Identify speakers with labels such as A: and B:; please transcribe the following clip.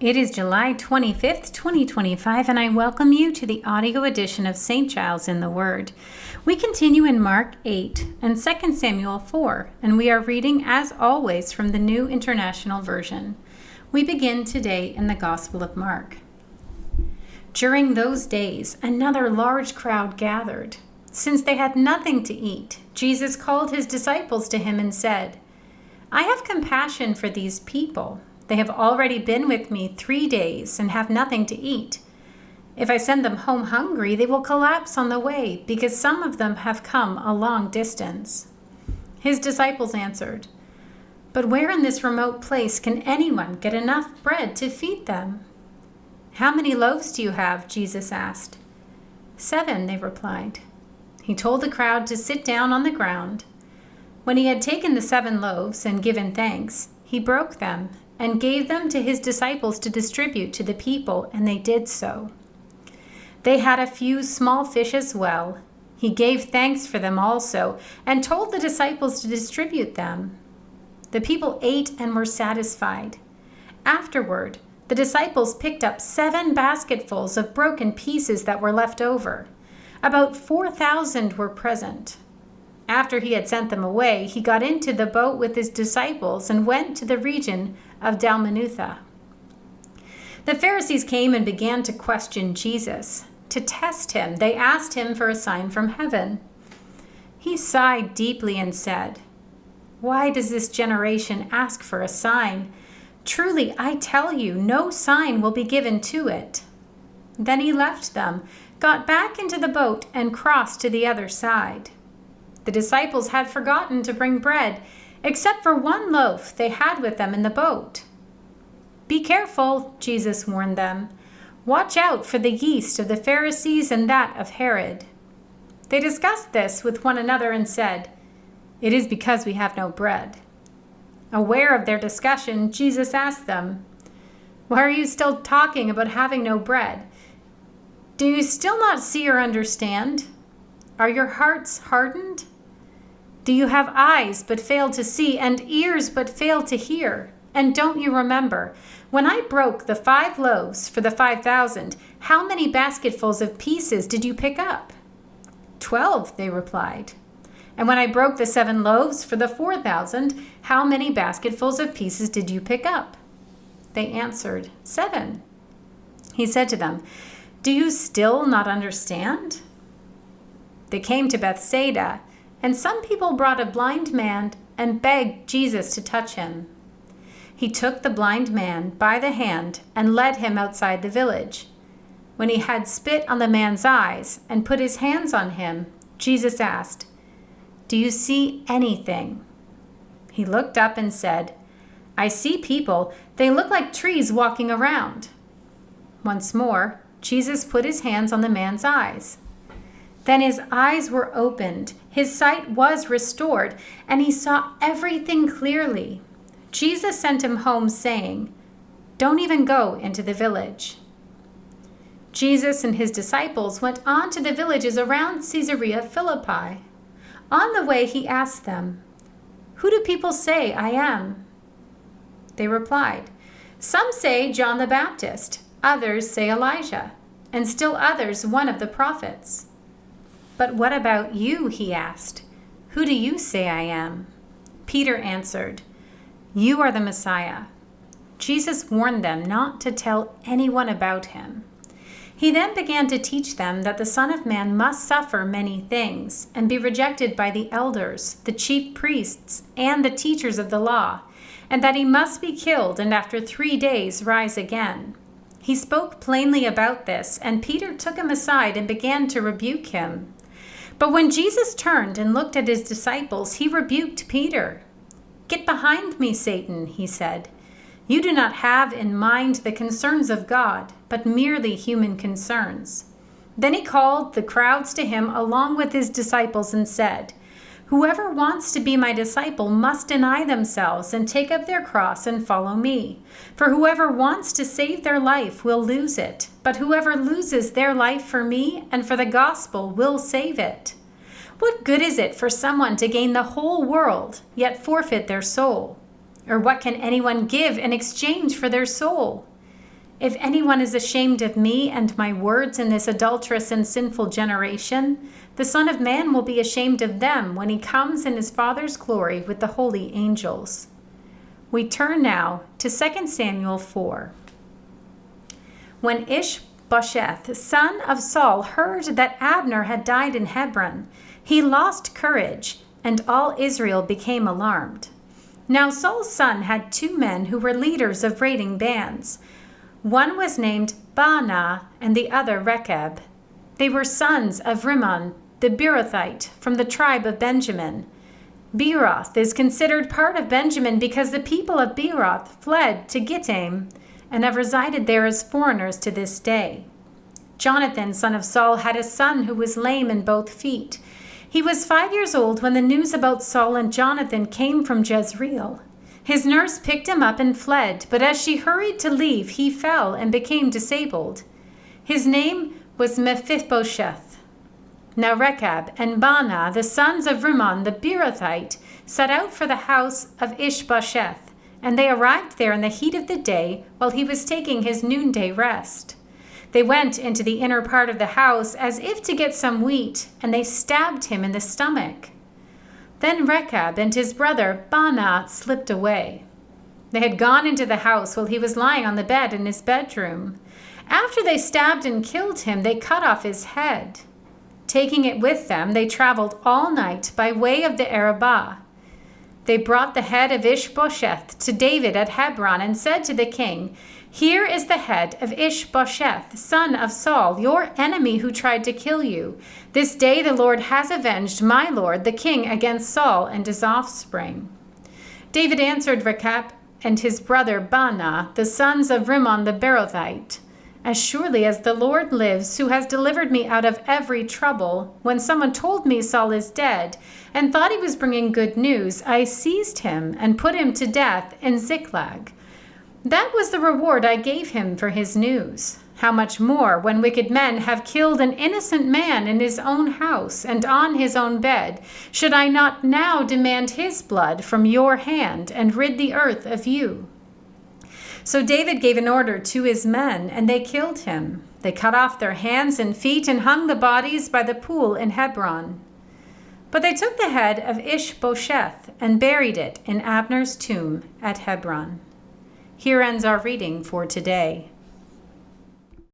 A: It is July 25th, 2025, and I welcome you to the audio edition of St. Giles in the Word. We continue in Mark 8 and 2 Samuel 4, and we are reading, as always, from the New International Version. We begin today in the Gospel of Mark. During those days, another large crowd gathered. Since they had nothing to eat, Jesus called his disciples to him and said, "I have compassion for these people. They have already been with me 3 days and have nothing to eat. If I send them home hungry, they will collapse on the way, because some of them have come a long distance." His disciples answered, "But where in this remote place can anyone get enough bread to feed them?" "How many loaves do you have?" Jesus asked. 7, they replied. He told the crowd to sit down on the ground. When he had taken the 7 loaves and given thanks, he broke them and gave them to his disciples to distribute to the people, and they did so. They had a few small fish as well. He gave thanks for them also, and told the disciples to distribute them. The people ate and were satisfied. Afterward, the disciples picked up 7 basketfuls of broken pieces that were left over. About 4,000 were present. After he had sent them away, he got into the boat with his disciples and went to the region of Dalmanutha. The Pharisees came and began to question Jesus. To test him, they asked him for a sign from heaven. He sighed deeply and said, "Why does this generation ask for a sign? Truly, I tell you, no sign will be given to it." Then he left them, got back into the boat, and crossed to the other side. The disciples had forgotten to bring bread, except for 1 loaf they had with them in the boat. "Be careful," Jesus warned them. "Watch out for the yeast of the Pharisees and that of Herod." They discussed this with one another and said, "It is because we have no bread." Aware of their discussion, Jesus asked them, "Why are you still talking about having no bread? Do you still not see or understand? Are your hearts hardened? Do you have eyes but fail to see, and ears but fail to hear? And don't you remember, when I broke the 5 loaves for the 5,000, how many basketfuls of pieces did you pick up?" 12, they replied. "And when I broke the 7 loaves for the 4,000, how many basketfuls of pieces did you pick up?" They answered, 7. He said to them, "Do you still not understand?" They came to Bethsaida, and some people brought a blind man and begged Jesus to touch him. He took the blind man by the hand and led him outside the village. When he had spit on the man's eyes and put his hands on him, Jesus asked, "Do you see anything?" He looked up and said, "I see people. They look like trees walking around." Once more, Jesus put his hands on the man's eyes. Then his eyes were opened, his sight was restored, and he saw everything clearly. Jesus sent him home, saying, "Don't even go into the village." Jesus and his disciples went on to the villages around Caesarea Philippi. On the way, he asked them, "Who do people say I am?" They replied, "Some say John the Baptist, others say Elijah, and still others one of the prophets." "But what about you?" he asked. "Who do you say I am?" Peter answered, "You are the Messiah." Jesus warned them not to tell anyone about him. He then began to teach them that the Son of Man must suffer many things and be rejected by the elders, the chief priests, and the teachers of the law, and that he must be killed and after 3 days rise again. He spoke plainly about this, and Peter took him aside and began to rebuke him. But when Jesus turned and looked at his disciples, he rebuked Peter. "Get behind me, Satan," he said. "You do not have in mind the concerns of God, but merely human concerns." Then he called the crowds to him along with his disciples and said, "Whoever wants to be my disciple must deny themselves and take up their cross and follow me. For whoever wants to save their life will lose it, but whoever loses their life for me and for the gospel will save it. What good is it for someone to gain the whole world, yet forfeit their soul? Or what can anyone give in exchange for their soul? if anyone is ashamed of me and my words in this adulterous and sinful generation, the Son of Man will be ashamed of them when he comes in his Father's glory with the holy angels." We turn now to 2 Samuel 4. When Ishbosheth, son of Saul, heard that Abner had died in Hebron, he lost courage, and all Israel became alarmed. Now Saul's son had 2 men who were leaders of raiding bands. One was named Baanah and the other Rechab. They were sons of Rimmon, the Beerothite, from the tribe of Benjamin. Beeroth is considered part of Benjamin because the people of Beeroth fled to Gittaim and have resided there as foreigners to this day. Jonathan, son of Saul, had a son who was lame in both feet. He was 5 years old when the news about Saul and Jonathan came from Jezreel. His nurse picked him up and fled, but as she hurried to leave, he fell and became disabled. His name was Mephibosheth. Now Rechab and Baanah, the sons of Rimmon the Beerothite, set out for the house of Ishbosheth, and they arrived there in the heat of the day while he was taking his noonday rest. They went into the inner part of the house as if to get some wheat, and they stabbed him in the stomach. Then Rechab and his brother Baanah slipped away. They had gone into the house while he was lying on the bed in his bedroom. After they stabbed and killed him, they cut off his head. Taking it with them, they traveled all night by way of the Arabah. They brought the head of Ishbosheth to David at Hebron and said to the king, "Here is the head of Ishbosheth, son of Saul, your enemy who tried to kill you. This day the Lord has avenged my lord, the king, against Saul and his offspring." David answered Rechab and his brother Baanah, the sons of Rimmon the Beerothite, "As surely as the Lord lives, who has delivered me out of every trouble, when someone told me Saul is dead and thought he was bringing good news, I seized him and put him to death in Ziklag. That was the reward I gave him for his news. How much more when wicked men have killed an innocent man in his own house and on his own bed, should I not now demand his blood from your hand and rid the earth of you?" So David gave an order to his men, and they killed him. They cut off their hands and feet and hung the bodies by the pool in Hebron. But they took the head of Ishbosheth and buried it in Abner's tomb at Hebron. Here ends our reading for today.